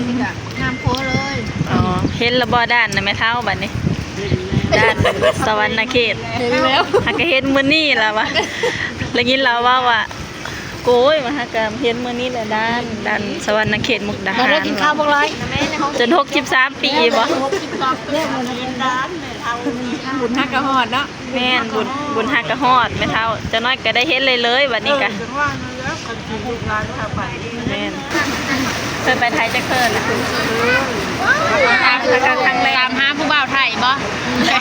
นี่กะงามโพเลยอ๋อเห็นระบอด้านนะแม่เท้าบัดนี้ด้านสวรรณเขตเห็นแล้วฮักก็เห็นมื้อนี้ล่ะวะแล้วยินเราว่าโกยมาฮักก็เห็นมื้อนี้แหละด้านสวรรณเขตมุกดาหารได้กินข้าวบ่ร้อยจน63ปีบ่บุญฮักกะฮอดเนาะแม่นบุญฮักกะฮอดแม่เท้าจะน้อยก็ได้เห็นเลยบัดนี้กะแม่นเคยไปไทยจะเคินนะครั้งแรกตามหาผู้บ่าวไทยบ่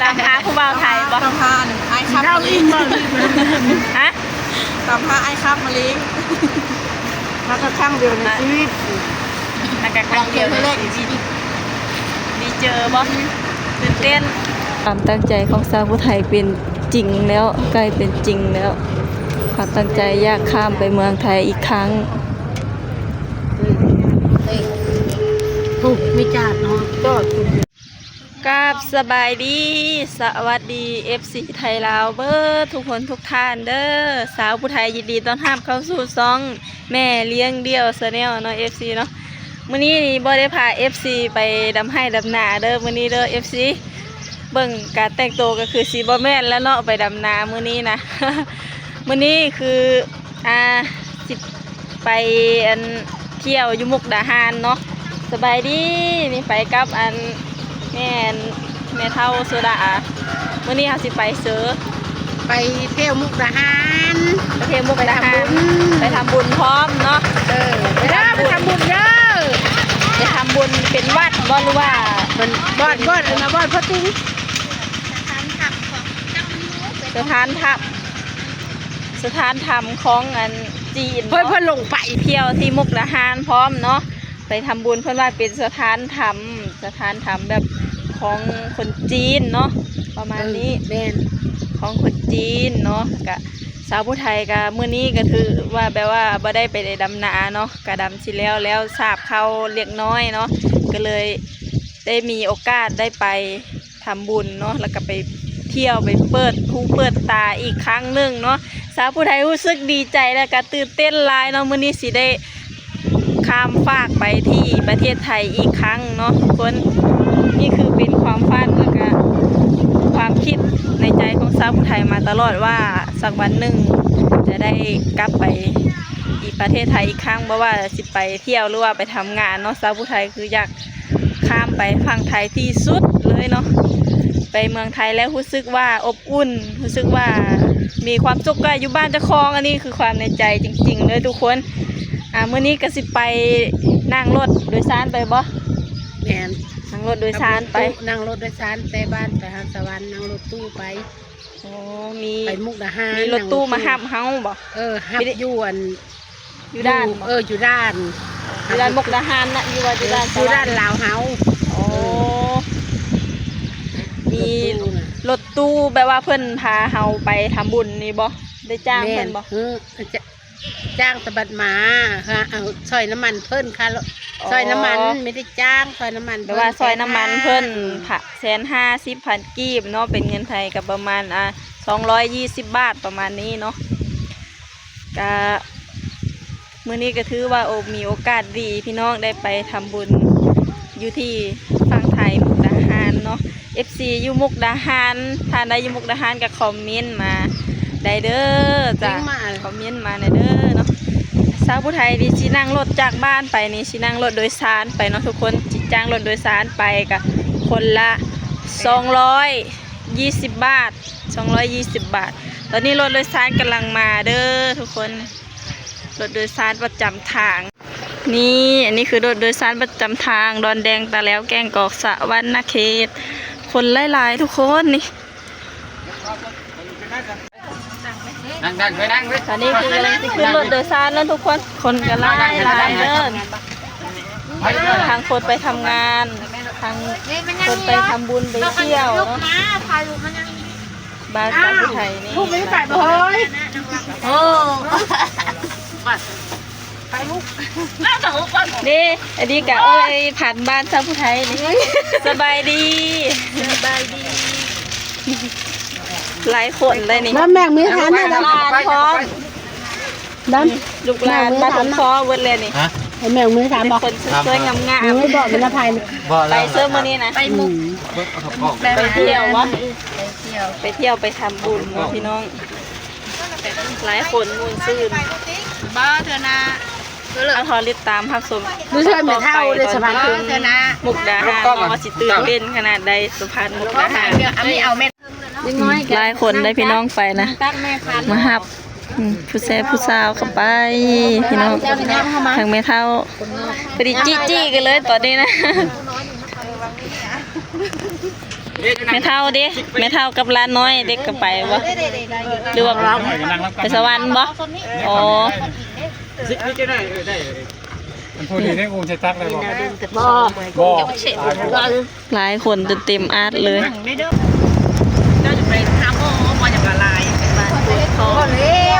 ตามหาผู้บ่าวไทยบ่ตามหาไอ้ครับมาลิงฮะตามหาไอ้ครับมาลิงฮักกะครั้งเดียวในชีวิตฮักกะครั้งเดียวในชีวิตดีเจอบ่ตื่นเต้นความตั้งใจของสาวผู้ไทยเป็นจริงแล้วใกล้เป็นจริงแล้วความตั้งใจอยากข้ามไปเมืองไทยอีกครั้งไม่จาดเนาะจอดกราบสบายดีสวัสดี FC ไทยลาวเบอร์ทุกคนทุกท่านเด้อสาวผู้ไทยยินดีต้อนรับเข้าสู่ซ่องแม่เลี้ยงเดี่ยวชาแนลเนาะ FC เนาะมื้อนี้นี่บ่ได้พา FC ไปดำให้ดำนาเด้อมื้อนี้เด้อ FC เบิ่งการแต่งตัวก็คือสีบ่แม่นแล้วเนาะไปดำนามื้อนี้นะ มื้อนี้คือสิไปเที่ยวอยู่มุกดาหารเนาะสบายดีนี่ไปกับแม่เฒ่าโซดามื้อนี้เฮาสิไปเสือไปเที่ยวมุกดาหารไปเที่ยวมุกดาหารไปทำบุญพร้อมเนาะไปทำบุญเยอะไปทำบุญเป็นวัดบ่หรือว่ามันบ้านนะบ้านพ่อติ้งสถานธรรมของจีนเพิ่นลงไปเที่ยวที่มุกดาหารพร้อมเนาะไปทำบุญเพื่อนว่าเป็นสถานธรรมแบบของคนจีนเนาะประมาณนี้ของคนจีนเนาะกับสาวผู้ไทยกับมื้อนี้ก็ถือว่าแบบว่าบ่ได้ไปดำนาเนาะกะดำสิแล้วทราบเขาเล็กน้อยเนาะก็เลยได้มีโอกาสได้ไปทำบุญเนาะแล้วก็ไปเที่ยวไปเปิดหูเปิดตาอีกครั้งหนึ่งเนาะสาวผู้ไทยรู้สึกดีใจแล้วก็ตื่นเต้นหลายเนาะมื้อนี้สิได้ข้ามฟากไปที่ประเทศไทยอีกครั้งเนาะทุกคนนี่คือเป็นความฝันแล้วก็ความคิดในใจของสาวผู้ไทยมาตลอดว่าสักวันหนึ่งจะได้กลับไปอีกประเทศไทยอีกครั้งเพราะว่าสิไปเที่ยวหรือว่าไปทำงานเนาะสาวผู้ไทยคืออยากข้ามไปฝั่งไทยที่สุดเลยเนาะไปเมืองไทยแล้วรู้สึกว่าอบอุ่นรู้สึกว่ามีความสุขก็อยู่บ้านเจ้าของอันนี้คือความในใจจริงๆเลยทุกคนมื้อนี้ก็สิไปนั่งรถโดยสารไปบ่แม่นนั่งรถโดยสารไปนั่งรถโดยสารแต่บ้านไปหาสวรรค์นั่งรถตู้ไปมีไปมุกดาหารมีรถตู้มาหับเฮาบ่หับอยู่ด้านอยู่ด้านมุกดาหารน่ะอยู่ด้านลาวเฮามีรถตู้แบบว่าเพิ่นพาเฮาไปทำบุญนี่บ่ได้จ้างเพิ่นบ่จ้างตะบัดมาเอาซอยน้ำมันเพิ่นค่ะซอยน้ำมันไม่ได้จ้างซอยน้ำมันแต่ว่าซอยน้ำมันเพิ่น150,000 กีบเนาะเป็นเงินไทยกับประมาณ220 บาทประมาณนี้เนาะก็มื้อนี้ก็ถือว่ามีโอกาสดีพี่น้องได้ไปทำบุญอยู่ที่ฝั่งไทยมุกดาหารเนาะ FC อยู่มุกดาหารถ้าได้อยู่มุกดาหารก็คอมเมนต์มาได้เด้อจ้ะคอมเมนต์มาเด้อเนาะสาวผู้ไทยดิสินั่งรถจากบ้านไปนี่สินั่งรถโดยสารไปเนาะทุกคนจิจ้างรถโดยสารไปกับคนละ220 บาทตอนนี้รถโดยสารกำลังมาเด้อทุกคนรถโดยสารประจำทางนี่อันนี้คือรถโดยสารประจำทางดอนแดงตาแล้วแกงกอกสะวรรณเขตคนหลายๆทุกคนนี่นั่งไปนั่งไปตอนนี้คือกำลังจะขึ้นรถโดยสารแล้วทุกคนก็ไล่เดินทางคนไปทำงานทางคนไปทำบุญไปเที่ยวเนาะบ้านสาวผู้ไทยนี่ลูกไม่ไปเลยไปลูกนี่อันนี้กะผ่านบ้านสาวผู้ไทยนี่สบายดีหลายคนเลยนี่น้ำแม่มีทานได้ลานพร้อมลูกหลานมาทำคอเวิร์ดเลยนี่ ไอ้แมวมือถามบอก คนสวยๆงาม มือไม่บอกเป็นอภัย ๆไปเสื้อมื้อนี้นะไปมุกไปเที่ยววะไปเที่ยวไปทำบุญเนาะพี่น้องหลายคนมูลซื่น บ้าเธอนะ เอาทอริดตามภาพสม ดูเชื่อไม่เท่าเลยสบาย เธอนะ มุกดาหารว่าสิตื่นเต้นขนาดใดสุพรรณมุกดาหาร ไม่เอาแม่ หลายคนได้พี่น้องไปนะ ตั้งแม่พัน มาหับผู้แซ่ผู้สาวเข้าไปพี่น้องทางแม่เท่าพอดีจี้กันเลยตอนนี้นะแม่เท่าดิแม่เท่ากับร้านน้อยเด็กก็ไปบ่หรือว่าไปสวรรค์บ่อ๋อ ซิกนี่ก็ได้มันพูดดีได้กูใช้ตักเลยบอก บอก หลายคนจนเต็มอาร์ตเลย ไม่เด้อเจ้าจะไปทำโอ้มาอย่างละลายบ้านตัวเขา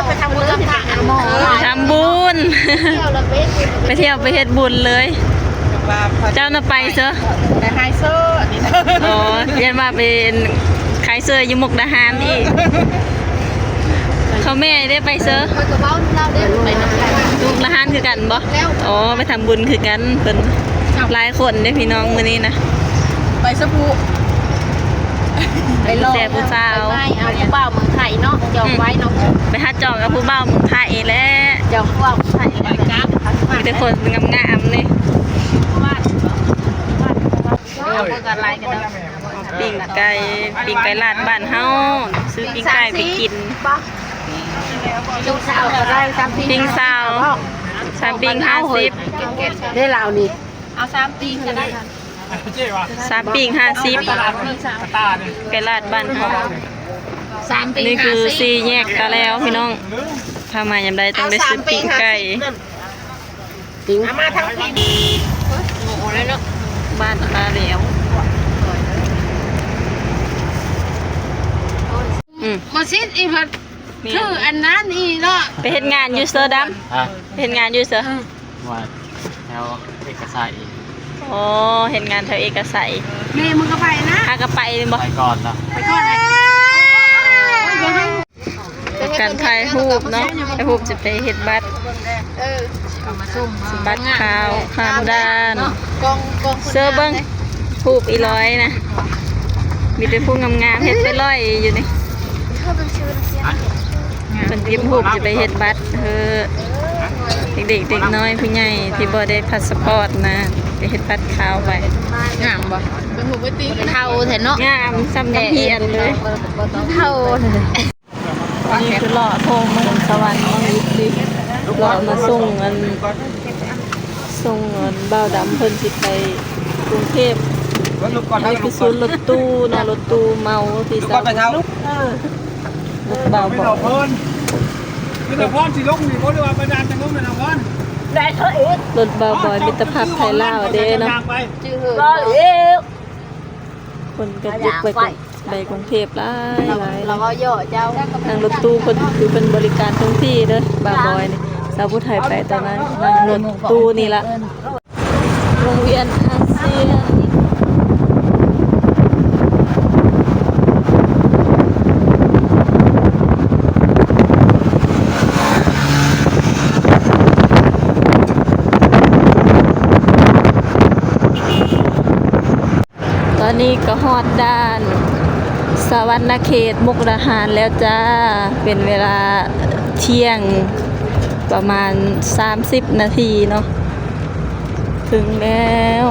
ไปทำบุญทำทานหมอ ทำบุญ ไปเที่ยวไปเฮ็ดบุญเลย เจ้าน่ะไปเซอะ แต่ไฮโซอันนี้นะ อ๋อเรียนว่าเป็นขายเสื้ออยู่มุกดาหารอีกเขาแม่ได้ไปเซอะ ไปน้ำกัน มุกดาหารคือกันบ่อ๋อไปทำบุญคือกันเพิ่นหลายคนเด้พี่น้องมื้อนี้นะ ไปสบู่ ไปแซ่ผู้สาว ไม่เอาผู้บ่าวเมืองไทยเนาะจองไว้เนาะ ไปหาจองกับผู้บ่าวเมืองไทยแหละ จองผู้บ่าวเมืองไทยแล้วนะ มีแต่คนงามๆนี่ เอาเบอร์กันไลน์กันเนาะ ปิ้งไก่ลาดบ้านเฮาซื้อปิ้งไก่ไปกิน ลูกสาวก็ได้ตามที่ ปิ้งซาวสามปิ้ง50 ได้ลาวนี่ เอา3 ปีก็ได้ เจ๊วะ สามปิ้ง50 ตาเนี่ย ไก่ลาดบ้านเฮา 3 ปี นี่คือสี่แยกตาแล้วพี่น้องถ้ามายามใดต้องได้ซื้อปิ้งไก่ ติ้ง มาทั้งปีโง่เลยเนาะ บ้านตาแล้วมาซิดอีพัด นี่ ชื่ออันนั้นอีเนาะ ไปเฮ็ดงานอยู่เซอร์ดัม อ่ะ ไปเฮ็ดงานอยู่เซอร์ ว่าแถวเอกสารอีก อ๋อเฮ็ดงานแถวเอกชัย แม่มึงก็ไปนะ หากระไปบ่ ไปก่อนเนาะ ไปก่อนเลย การถ่ายรูปเนาะถ่ายรูปจะไปเฮ็ดบัตร เอามาซุ่ม บัตรขาวข้ามด้าน กอง เสื้อเบิ้งผูกอีร้อยนะ มีแต่ผู้งามๆเฮ็ดไปร้อยอยู่นี่เป็นเตรียมผูกจะไปเฮ็ดบัตรเด็กๆเด็กน้อยผู้ใหญ่ที่บ่ได้พาสปอร์ตนะไปเฮ็ดบัตรขาวไป งามบ่เป็นหูไปตีเท่าแท้เนาะ งามซ้ำกับพี่อันเลย เท่า อันนี้คือหล่อโทงมาถึงสวรรค์มาดิหล่อมาส่งเงินบ่าวดำเพิ่นสิไปกรุงเทพ นี่คือศูนย์รถตู้นะรถตู้เมาพี่สาวรถเบา ไม่ บ เอา อก เพิ่นไม่เอาเพิ่นสิลงนี่เขาเรียกว่าประดานจะลงไม่เอาเพิ่น รถเบาบอยมิตรภาพไทยลาวเด้เนาะ ชื่อรอเอว คนก็ยึดไปกรุงเทพหลายหลาย เราก็ย่อเจ้า ทางรถตู้คนคือเป็นบริการทุกที่เด้อบาบอยนี่สาวผู้ไทยไปตอนนั้นนั่งรถตู้นี่ละโรงเรียนอาเซียนตอนนี้ก็ฮอดด้านสวรรณเขตมุกดาหารแล้วจ้าเป็นเวลาเที่ยงประมาณ30นาทีเนาะถึงแล้ว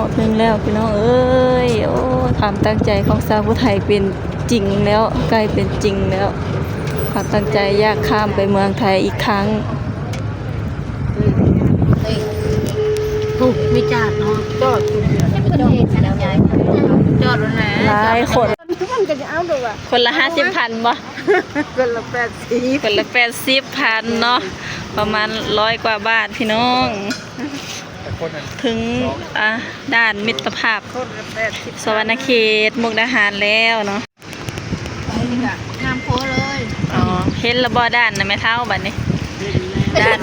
พี่น้องเอ้ยโอ้ความตั้งใจของสาวผู้ไทยเป็นจริงแล้วใกล้เป็นจริงแล้วความตั้งใจอยากข้ามไปเมืองไทยอีกครั้ง ถูกไม่จาดเนาะจอดจอดแล้วนะ หลายคน มันก็จะเอาดูอ่ะ คนละ 50,000บ่ คนละ80 คนละ80,000เนาะประมาณ100 กว่าบาทพี่น้อง ถึงด่านมิตรภาพ คนละ80 สวรรณเขตมุกดาหารแล้วเนาะ น้ำโพเลย อ๋อเห็นระบ่ด้านนะแม่เท่าบัดนี้ด้าน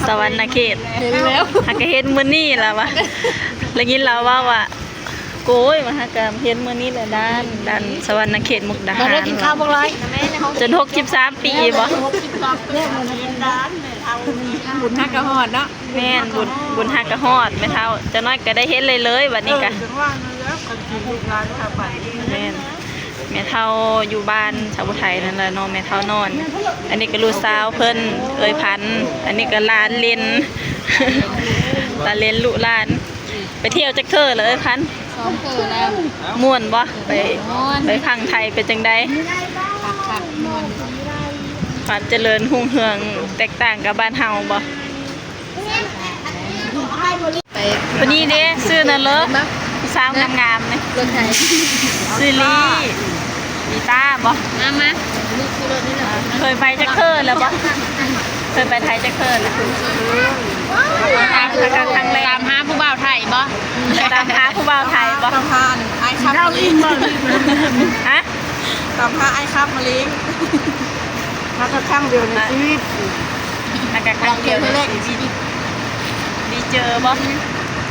สวรรณเขต เห็นแล้ว หากก็เห็นมื้อนี้ล่ะวะแล้วยินเราว่าโกยมาหากก็เห็นมื้อนี้แหละด้านสวรรณเขตมุกดา มา หาร ได้กินข้าวบ่ร้อย จน63 ปีบ่ เนี่ยมันเป็นร้านเลย บุญฮักกะฮอดเนาะ แม่นบุญฮักกะฮอดแม่เฒ่าจะน้อยก็ได้เฮ็ดเลยบัดนี้ก็ จังว่านั่นแล้วคนกินลูกหลานพาไป แม่นแม่เฒ่าอยู่บ้านชาวพุไทยนั่นแหละเนาะแม่เฒ่านอน อันนี้ก็ลูกสาวเพิ่นเอ้ยพันธุ์อันนี้ก็หลานเล่น หลานเล่นลูกหลาน ไปเที่ยวจักเทื่อเลยเอ้ยพันธุ์ ซ้อมเธอแล้ว ม่วนบ่ไป ม่วน ไปพังไทยเป็นจังได๋ ขับนวล ความเจริญรุ่งเรืองแตกต่างกับบ้านเฮาบ่ ไป วันนี้เด้ซื้อนั่นเลยผู้สาวงามๆนี่ รถไถ ซื้อลีมีตาบ่ มาลูกคือรถนี่แหละ เคยไปจักเทื่อแล้วบ่เคยไปไทยจักเทื่อแล้วตามครั้งแรก ตามหาผู้บ่าวไทยบ่ ตามหาผู้บ่าวไทยบ่ ตามหาไอ้ครับมาลิง ฮะ ตามหาไอ้ครับมาลิงมาสักครั้งเดียวในชีวิต แล้วก็ครั้งเดียวในชีวิตดีเจอบ่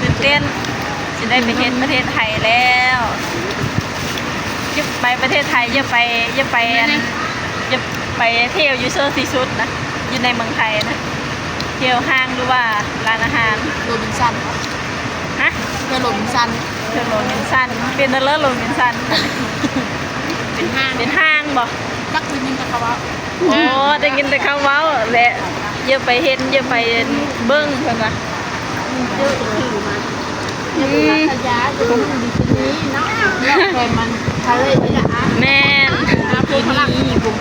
ตื่นเต้นสิได้ไปเห็นประเทศไทยแล้วอย่าไปประเทศไทยอย่าไปอย่าไปเที่ยวอยู่เซอร์ซีซุดนะอยู่ในเมืองไทยนะเที่ยวห้างหรือว่าร้านอาหาร โรบินสัน ฮะ เพื่อโรบินสัน เที่ยวโรบินสันเป็นเลิศโรบินสัน เป็นห้าง เป็นห้างบ่ จักวินินตะเขาว่า โอ้ได้ยินแต่คำเว้าแหละอย่าไปเห็นอย่าไปเบิ่งเพิ่นว่า เยอะถือมาจะเป็นรัฐยาจะเป็นดิสนีย์เนาะแล้วแต่มันทะเลนี่ล่ะ แม่น พวกพลังบุ้ง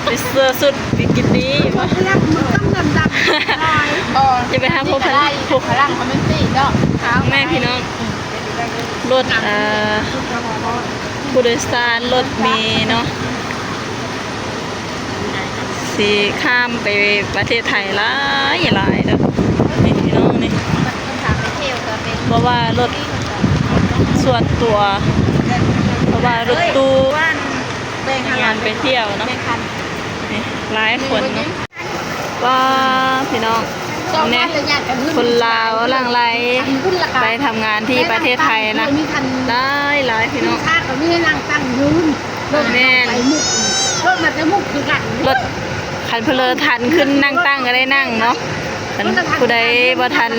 ไปเสื้อสุดบิกินี่บ่ พลังมันต้องดำๆอ๋อ จะไปหาพวกพลัง พวกพลังเขาไม่ตีเนาะ แม่พี่น้องรถผู้โดยสารรถเมล์เนาะสิข้ามไปประเทศไทยหลายหลายเด้อนี่พี่น้องนี่ มันถามไปเที่ยวก็เป็น เพราะว่ารถส่วนตัว เพราะว่ารถตู้งานไปเที่ยวเนาะนี่หลายคนเนาะว่าพี่น้องเนี่ยคนลาวหลั่งไหลไปทำงานที่ประเทศไทยนะได้หลายพี่น้อง ข้าก็ไม่ให้นั่งตั้งยืนรถไปมุกรถมันจะมุกคือกัน รถคันเพลอทันขึ้นนั่งตั้งก็ได้นั่งเนาะคันผู้ใดบ่ทัน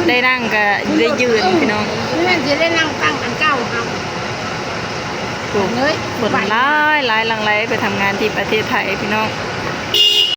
ได้นั่งก็ได้ยืนพี่น้อง เพื่อนจะได้นั่งตั้งอันเก่าครับ ถูกคนหลายหลั่งไหลไปทำงานที่ประเทศไทยพี่น้อง